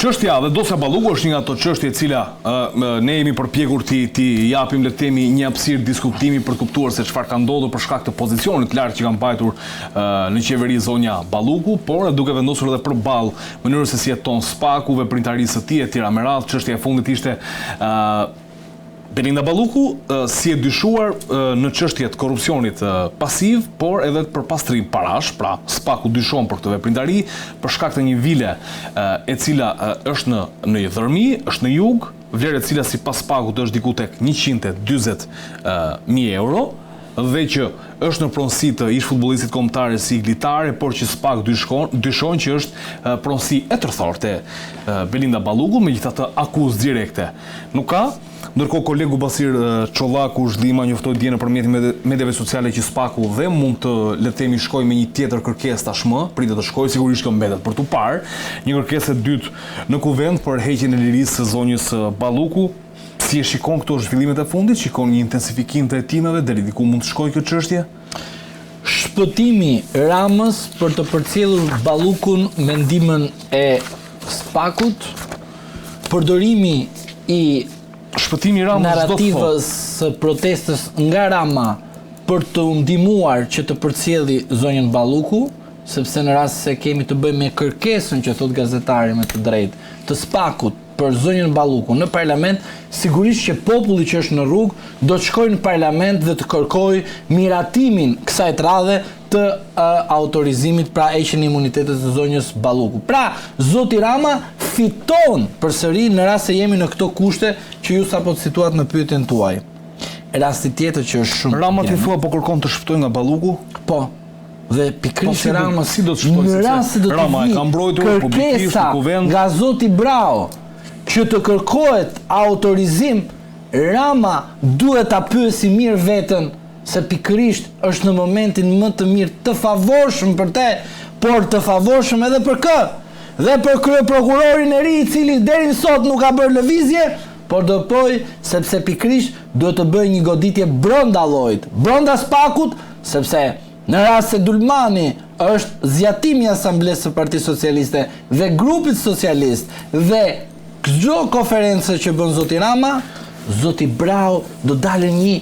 Çështja dhe dosja Balluku është një nga ato çështje e cila ne jemi përpjekur ti japim le të themi një hapësirë diskutimi për të kuptuar se çfarë ka ndodhur për shkak të pozicionit lart që ka mbajtur në qeveri zonja Balluku, por duke vendosur edhe përballë mënyrës se si jeton Spaku, veprimtarisë së tij etj. Me radhë, çështja e fundit ishte Belinda Balluku si e dyshuar në çështje të korrupsionit pasiv, por edhe për pastrim parash, pra Spaku dyshon për këtë veprimtari për shkak të një vile e cila është në dhërmi, është në jug, vlerë e cila sipas Spakut është diku tek 140.000 euro, dhe që është në pronësi të ish futbollistit kombëtar si Iglitare, por që Spaku dyshon që është pronësi e tërthorte Belinda Balluku, megjithatë akuzë direkte nuk ka. Ndërkohë kolegu Basir Çollaku Zhdima njoftoi dje nëpërmjet mediave sociale që Spaku dhe mund të le të themi shkojë me një tjetër kërkesë tashmë, pritet të shkojë, sigurisht kjo mbetet për tu parë, një kërkesë e dytë në kuvend për heqjen e lirisë së zonjës Balluku. Si e shikon këto zhvillimet e fundit? Shikon një intensifikim të hetimeve deri diku mund të shkojë kjo çështje? Shpëtimi Ramës për të përcjellur Ballukun me ndihmën e Spakut, përdorimi i shpëtimi Ramës narrativës së protestës nga Rama për të ndihmuar që të përcjelli zonjën Balluku, sepse në rast se kemi të bëjmë me kërkesën që thot gazetari me të drejtë të Spakut për zonjën Balluku në parlament, sigurisht që populli që është në rrugë do të shkojë në parlament dhe të kërkojë miratimin kësaj radhe të autorizimit pra heqjen e imunitetit të zonjës Balluku. Pra, zoti Rama fiton përsëri në rast se jemi në këto kushte që ju sapo cituat në pyetjen tuaj. Rasti tjetër që është shumë Rama ti thua po kërkon të shpëtojë nga Balluku? Po. Dhe pikërisht Rama si do të shpëtojë? Në rast se do të Rama e ka mbrojtur publikisht në kuvend nga zoti Brau që të kërkohet autorizim, Rama duhet ta pyesi mirë veten se pikërisht është në momentin më të mirë të favorshëm për te, por të favorshëm edhe për kë? Dhe për kryeprokurorin e ri i cili deri sot nuk ka bërë lëvizje, por do poj sepse pikërisht duhet të bëjë një goditje brenda llojit, brenda Spakut, sepse në rast se Dulmani është zjatimi i asamblesë së Partisë Socialiste dhe grupit socialist dhe çdo konferencë që bën zoti Rama, zoti Brau do dalë një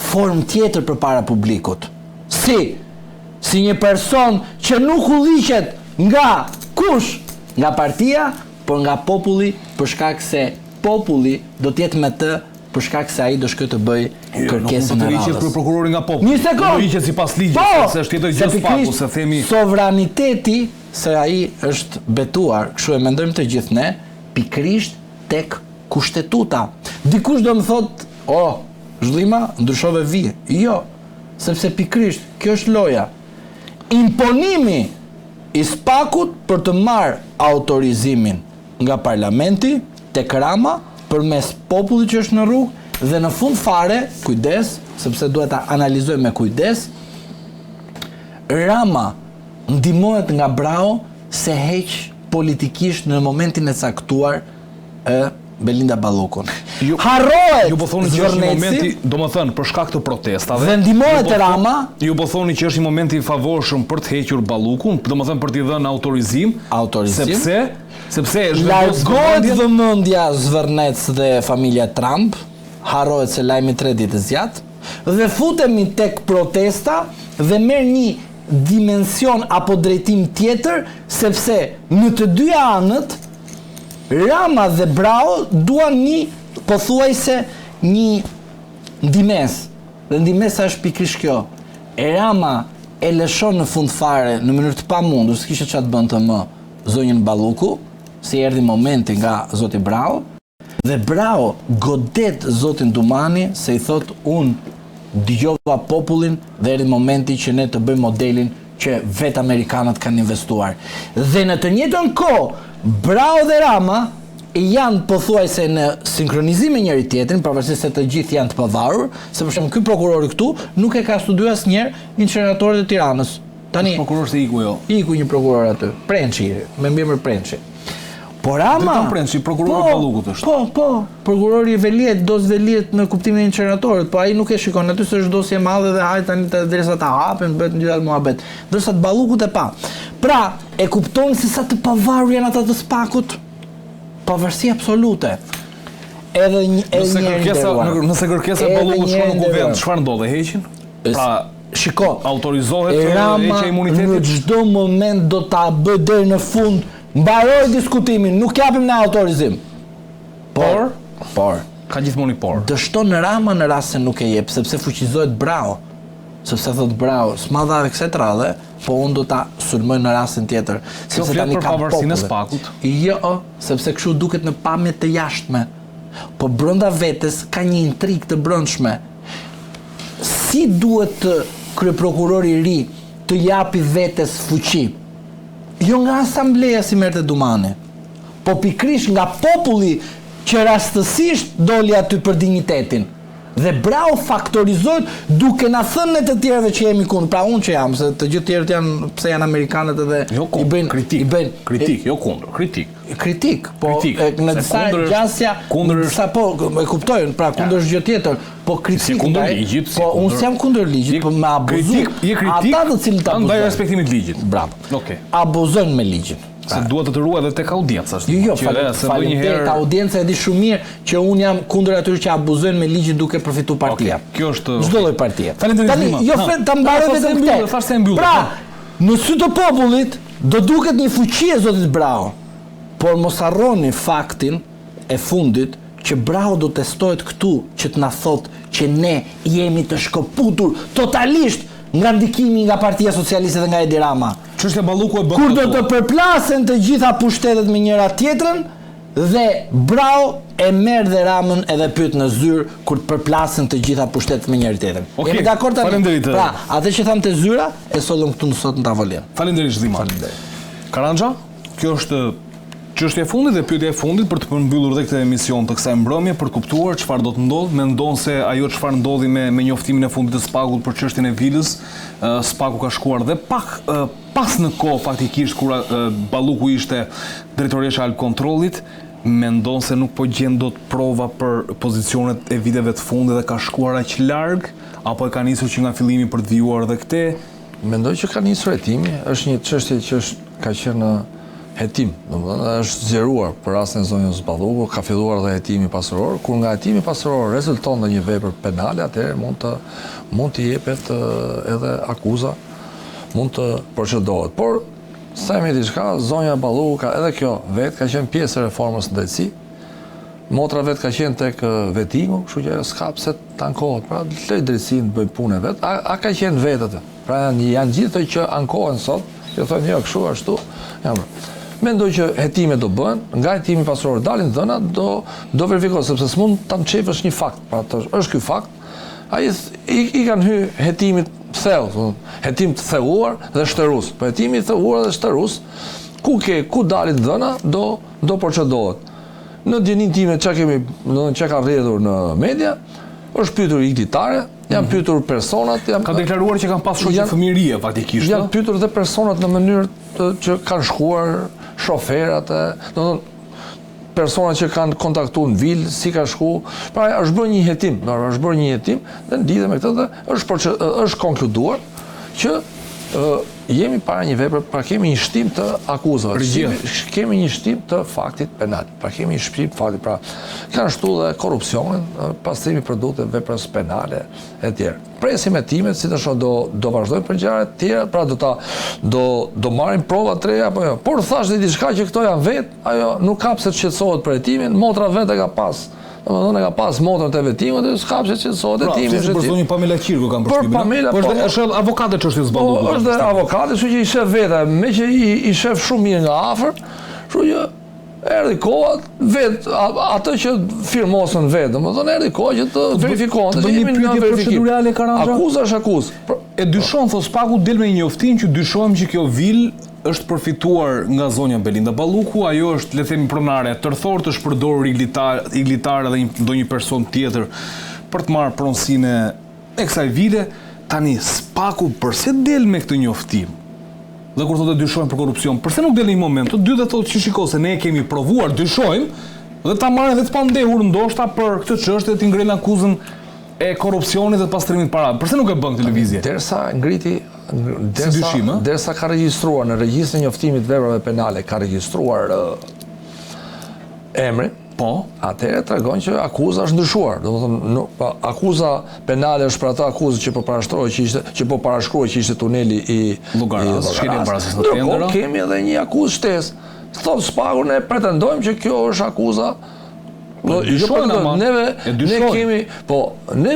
formë tjetër përpara publikut. Si një person që nuk ulliqet nga kush? Nga partia, por nga populli, për shkak se populli do të jetë me të, për shkak se ai do shkojë të bëj kërkesën e radhës. Për prokurorin nga populli. Një sekond. Do hiqet sipas ligjit, se është tjetër gjë Spaku, se themi sovraniteti, se ai është betuar, kështu e mendojmë të gjithë ne, pikërisht tek kushtetuta. Dikush do më thotë, Zhdima, ndryshove vije. Jo, sepse pikërisht kjo është loja. Imponimi i Spakut për të marrë autorizimin nga parlamenti tek Rama përmes popullit që është në rrugë dhe në fund fare, kujdes, sepse duhet ta analizojmë me kujdes, Rama ndihmohet nga Brau se heq politikisht në momentin e caktuar Belinda Ballukun. Harrohet. Ju po thoni që është një momenti, domethënë për shkak të protestave. Dhe ndihmohet Rama. Ju po thoni që është një moment i favorshëm për të hequr Ballukun, domethënë për t'i dhënë autorizim. Sepse largohet vëmendja Zvërnec dhe familja Trump, harrohet se lajmi 3 ditë zjat, dhe futemi tek protesta dhe merr një dimension apo drejtim tjetër, sepse në të dy anët Rama dhe Brau duan një pothuajse një ndihmes. Dhe ndihmesa është pikërisht kjo. Rama e lëshon në fund fare në mënyrë të pamundur, s'kishte çfarë të bënte më zonjën Balluku, si erdhi momenti nga zoti Brau, dhe Brau godet zotin Dumani se i thot unë dëgjova popullin dhe erdhi momenti që ne të bëjmë modelin që vetë amerikanët kanë investuar. Dhe në të njëjtën kohë Brau dhe Rama janë pothuajse në sinkronizim me njëri tjetrin, pavarësisht se të gjithë janë të pavarur, se për shembull ky prokuror këtu nuk e ka studiuar asnjëherë incineratorët e Tiranës. Tani prokuror se iku jo. Iku një prokuror aty, Prençi, me emër Prençi. Por Rama Prençi, prokurori i Ballukut është. Po, prokurori i Veliet, dos Veliet në kuptimin e incineratorët, po ai nuk e shikon aty se është dosje e madhe dhe hajde tani derisa ta hapen, bëhet një gjallë muhabet. Ndërsa të Ballukut e pa. Pra, e kupton se sa të pavarur janë ata të Spakut. pavarësi absolute. Edhe nëse kërkesa e Ballukut shkon në kuvend, çfarë ndodh? E heqin? Pra, shiko, autorizohet Rama heqja e imunitetit? në çdo moment do ta bëj deri në fund, mbaroj diskutimin, nuk japim ne autorizim. Por, ka gjithmonë i por. dështon Rama në rast se nuk e jep, sepse fuqizohet bravo. Sepse thot bravo, s'ma dha kësaj radhe, po unë do ta sulmoj në rastin tjetër. Sepse tani ka pavarësinë e Spakut. Jo, sepse kështu duket në pamje të jashtme. Po brenda vetes ka një intrigë të brendshme. Si duhet kryeprokurori i ri të japi vetes fuqi? Jo nga asambleja si merrte Dumani, po pikrisht nga populli që rastësisht doli aty për dignitetin. Dhe bravo faktorizohet duke na thënë ne të tjerëve që jemi kundër. Pra unë që jam, se të gjithë tjerët janë pse janë amerikanët edhe i bëjnë kritik, jo kundër, kritik. Kritik, po në disa gjasja kundër sa po e kuptojnë, pra kundër është gjë tjetër, po kritik kundër ligjit, po unë s'jam kundër ligjit, po me abuzuar ata të cilët abuzojnë. Ndaj respektimit ligjit. Bravo. Okej. Abuzojnë me ligjin. Se duhet të ruaj edhe tek audienca. Jo, faleminderit, audienca e di shumë mirë që unë jam kundër atyre që abuzojnë me ligjin duke përfituar partia. Kjo është çdo lloj partie. Faleminderit. Jo, ta mbaroj vetëm këtë. Thashë se mbyll. Pra, në sy të popullit do duket një fuqi e Zotit Bravo. Por mos harroni faktin e fundit që Bravo do testohet këtu që të na thotë që ne jemi të shkëputur totalisht nga ndikimi nga Partia Socialiste dhe nga Edi Rama. Çështja Balluku e bën. Kur do të përplasen të gjitha pushtetet me njëra tjetrën dhe Bravo e merr dhe Ramën edhe pyet në zyrë kur të përplasen të gjitha pushtetet me njëra tjetrën. Jemi dakord tani? Faleminderit. Pra, atë që tham te zyra e sollëm këtu sot në tavolinë. Faleminderit Zdiman. Karanxha, kjo është çështja e fundit dhe pyetja e fundit për të përmbyllur edhe këtë emision të kësaj mbrëmje për të kuptuar çfarë do të ndodhë. Mendon se ajo çfarë ndodhi me njoftimin e fundit të Spakut për çështjen e Vilës, Spaku ka shkuar dhe pak pas në kohë faktikisht kur Balluku ishte drejtoresha e kontrollit, mendon se nuk po gjen dot prova për pozicionet e viteve të fundit dhe ka shkuar aq larg apo e ka nisur që nga fillimi për të vijuar edhe këtë? Mendoj që ka nisur hetimi, është një çështje që ka qenë në hetim, domethënë është zgjeruar për rastin e zonjës Balluku, ka filluar dhe hetimi pasuror, kur nga hetimi pasuror rezulton në një vepër penale, atëherë mund të jepet edhe akuza, mund të procedohet. Por sa më diçka, zonja Balluku ka edhe kjo vetë ka qenë pjesë e reformës në drejtësi. Motra vetë ka qenë tek vetingu, kështu që s'ka pse të ankohet. Pra, lej drejtësinë të bëj punën vet. A ka qenë vetë atë? Pra janë gjithë që ankohen sot, që thonë jo kështu ashtu. Mendoj që hetimet do bëhen, nga hetimi pasuror dalin dhëna, do verifikohet, sepse s'mund ta nçefësh një fakt. Pra, është ky fakt. Ai i kanë hyrë hetimit thellë, hetim të theuar dhe shtërus. Po hetimi i theuar dhe shtërus, ku dalin dhëna, do procedohet. Në djenin time që ka rrjedhur në media, është pyetur iglitare, janë pyetur personat. Ka deklaruar që kanë pas shoqë fëmijërie faktikisht. Janë pyetur dhe personat në mënyrë që kanë shkuar, shoferat, personat që kanë kontaktuar në Vil, si ka shku. Pra është bërë një hetim, dhe në lidhje me këtë dhe është konkluduar që jemi para një vepre, pra kemi një shtim të akuzave, kemi një shtim të faktit penal, pra kemi një shtim të faktit, pra kanë shtu dhe korupcionin, pastrimi produkte, veprës penale, e tjerë. Presim hetimet, si të shoh do vazhdojnë për gjëra të tjera, pra do marrin prova të reja, apo jo. Por thash dhe diçka që këto janë vetë, ajo nuk ka pse të shqetësohet për hetimin, motra vetë e ka pas. Domethënë ka pas motrën të vetimit dhe s'ka pse që sot hetimi është. Për zonjën Pamela Qirku kanë përshtypjen. Por Pamela është avokate çështjes Ballukut. Është avokate, kështu që i shef vetë, me që i shef shumë mirë nga afër, kështu që erdhi koha vetë atë që firmosën vetë, domethënë erdhi koha që të verifikohen. Të bëni pyetje procedurale Karanxha. Akuza është akuzë. E dyshon thos Spaku del me një njoftim që dyshohem që kjo Vil është përfituar nga zonja Belinda Balluku, ajo është, le të themi, pronare tërthort, është përdorur iglitare dhe ndonjë person tjetër për të marrë pronësinë e kësaj vile. Tani Spaku pse del me këtë njoftim? Dhe kur thotë dyshojmë për korrupsion, pse nuk del në një moment të dytë thotë që shiko se ne e kemi provuar, dyshojmë dhe ta marrin edhe të pandehur ndoshta për këtë çështje të ngrenë akuzën e korrupsionit dhe pastrimit parave. Pse nuk e bën televizje? Derisa ka regjistruar në regjistrin e njoftimit veprave penale, ka regjistruar emri, Po. atëherë tregon që akuza është ndryshuar. Domethënë akuza penale është për atë akuzë që po parashkruaj që ishte tuneli i Llogaras, shkeljen para se të ndërkohë kemi edhe një akuzë shtesë. Thotë Spaku, ne pretendojmë që kjo është akuza. Ne kemi, ne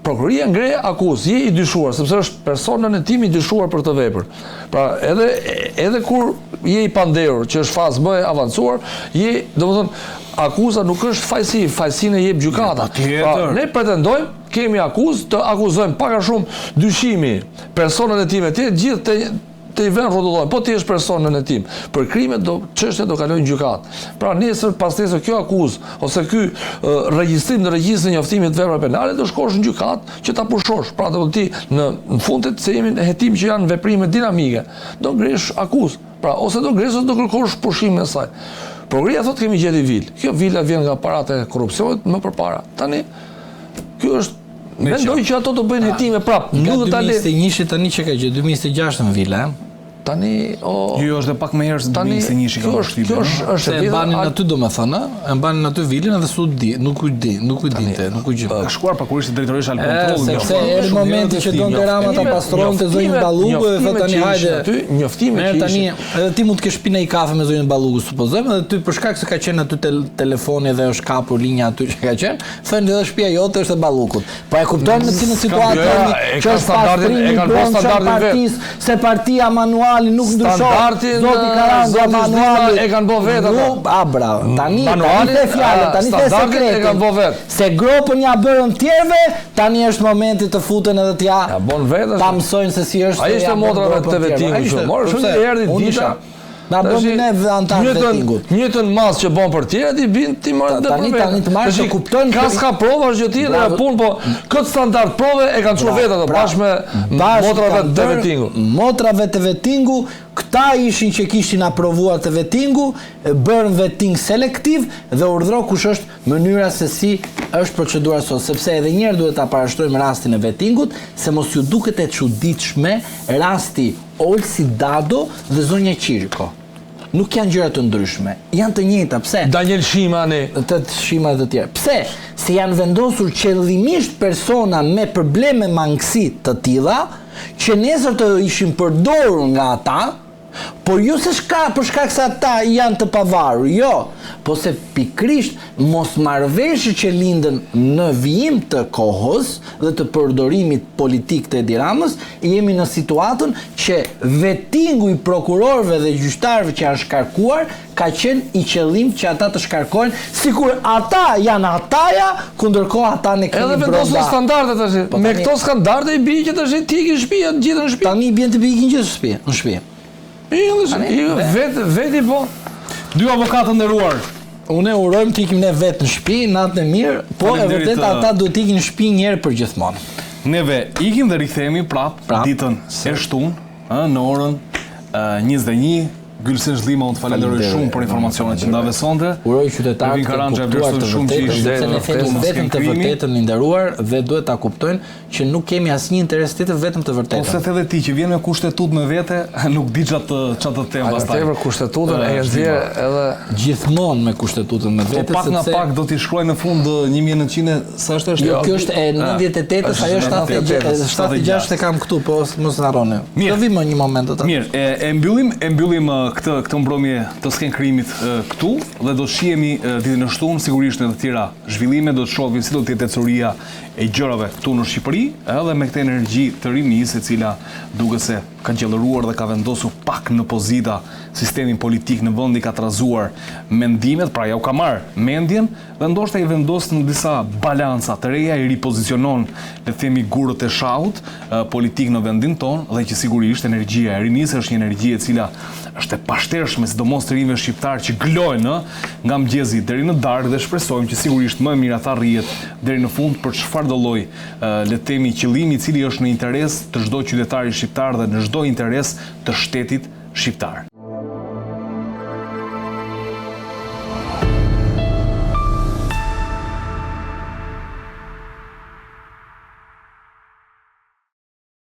prokuroria ngre akuzë, je i dyshuar, sepse është persona në tim i dyshuar për të vepër. Pra, edhe kur je i pandehur, që është fazë më e avancuar, domethënë akuza nuk është fajsinë e jep gjykata. Pra, ne pretendojmë, kemi akuzë, të akuzojmë pak a shumë dyshimi personat e tim e tjerë, gjithë të i vend rrotullojnë, po ti është personën e tim. Për krimet çështja do kalojnë gjykatë. Pra nesër pas nesër kjo akuzë ose ky regjistrim në regjistrin e njoftimit të veprave penale do shkosh në gjykatë që ta pushosh. Pra do ti në fundet se jemi në hetim që janë veprime dinamike, do ngresh akuzë. Pra ose do ngresh ose do kërkosh pushimin e saj. Prokuroria thotë kemi gjetur vil. Kjo vila vjen nga paratë e korrupsionit më përpara. Tani ky është mendoj që ato të bëjnë hetime prapë. Nga 2021 tani që ka gjë 2026 në vila, tani Jo, është pak më herë se 2021 ka qenë. Kjo është e banin aty domethënë, e banin aty vilën edhe s'u di, nuk u dinte. Ka shkuar pakurisht drejtoresh al kontrollit. Sepse në momenti që donte Rama ta pastronte zonjën Ballugu dhe thotë tani hajde aty njoftime që tani edhe ti mund të kesh pinë një kafe me zonjën Ballugu, supozojmë, edhe ty për shkak se ka qenë aty telefoni dhe është kapur linja aty që ka qenë, thënë edhe shtëpia jote është e Ballugut. Po e kupton në cilën situatë që është standardin se partia manuali nuk ndryshon. Zoti Karanga manuali e kanë bërë vetë ato. Bravo. Tani the fjalën, tani the sekretin. E kanë bërë vetë. Se gropën ja bërën tjerëve, tani është momenti të futen edhe t'ja. Ja bën vetë. Ta mësojnë se si është. Ai ishte motra vetë të vetingut që morë shumë erdhi dita. Na bëni ne antar vetingut. Njëjtën mas që bën për tjerët i bin ti marrë edhe për vetë. Tani të marrë të kuptojnë ka ska prova është gjë tjetër e punë, po këtë standard prove e kanë çuar vetë ato bashkë me motrave të vetingut. Motrave të vetingu, këta ishin që kishin aprovuar të vetingu, bërën veting selektiv dhe urdhro kush është mënyra se si është procedura sot, sepse edhe njerë duhet ta parashtrojmë rastin e vetingut, se mos ju duket e çuditshme rasti Olsi Dado dhe zonja Qiriko. Nuk janë gjëra të ndryshme, janë të njëjta. Pse? Daniel Shimani, të Shima dhe të tjerë. Pse? Se janë vendosur qëllimisht persona me probleme mangësi të tilla që nesër të ishin përdorur nga ata, por jo se për shkak se ata janë të pavarur, jo, po se pikrisht mosmarrveshje që lindën në vijim të kohës dhe të përdorimit politik të Edi Ramës, jemi në situatën që vetingu i prokurorëve dhe gjyqtarëve që janë shkarkuar ka qenë i qëllim që ata të shkarkojnë, sikur ata janë ataja, kundërkohë ata ne kemi edhe vendosën standardet tash. Me këto standarde i bie që tash ti ikin në shtëpi, gjithë në shtëpi. Tani bien të bikin gjithë në shtëpi. Veti po. Dy avokatë nderuar. Unë urojmë të ikim ne vetë në shtëpi, natën e mirë, po e vërtet ata duhet të ikin në shtëpi një herë për gjithmonë. Neve ikim dhe rikthehemi prapë ditën e shtunë, në orën 21. Gylsen Zhlima, unë të falenderoj shumë për informacionet që ndave sonte. Uroj qytetarët të kuptuar të vërtetën, se ne themi vetëm të vërtetën i nderuar dhe duhet ta kuptojnë që nuk kemi asnjë interes tjetër vetëm të vërtetën. Ose edhe ti që vjen me kushtetut me vete, nuk di çfarë të them pastaj. Tepër kushtetutën e nxjerr edhe gjithmonë me kushtetutën me vete, sepse pak nga pak do t'i shkruaj në fund 1900 sa është? Jo, kjo është e 98-s, ajo është 76 e kam këtu, po mos harroni. Do vi më një moment atë. Mirë, e mbyllim këtë mbrëmje të skenkrimit këtu dhe do të shihemi ditën e shtunë, sigurisht në të tjera zhvillime, do të shohim si do të jetë teoria e gjërave këtu në Shqipëri, edhe me këtë energji të rinisë e cila duket se ka gjallëruar dhe ka vendosur pak në pozita sistemin politik në vend, i ka trazuar mendimet, pra ja u ka marr mendjen dhe ndoshta i vendos në disa balanca të reja, i ripozicionon, le të themi, gurët e shahut politik në vendin tonë, dhe që sigurisht energjia e rinisë është një energji e cila është e pashtershme, sidomos të rinjve shqiptar që glojnë nga mëngjesi deri në darkë, dhe shpresojmë që sigurisht më mirë ata rrihet deri në fund për çfarëdo lloj le të themi qëllimi i cili është në interes të çdo qytetari shqiptar dhe në çdo interes të shtetit shqiptar.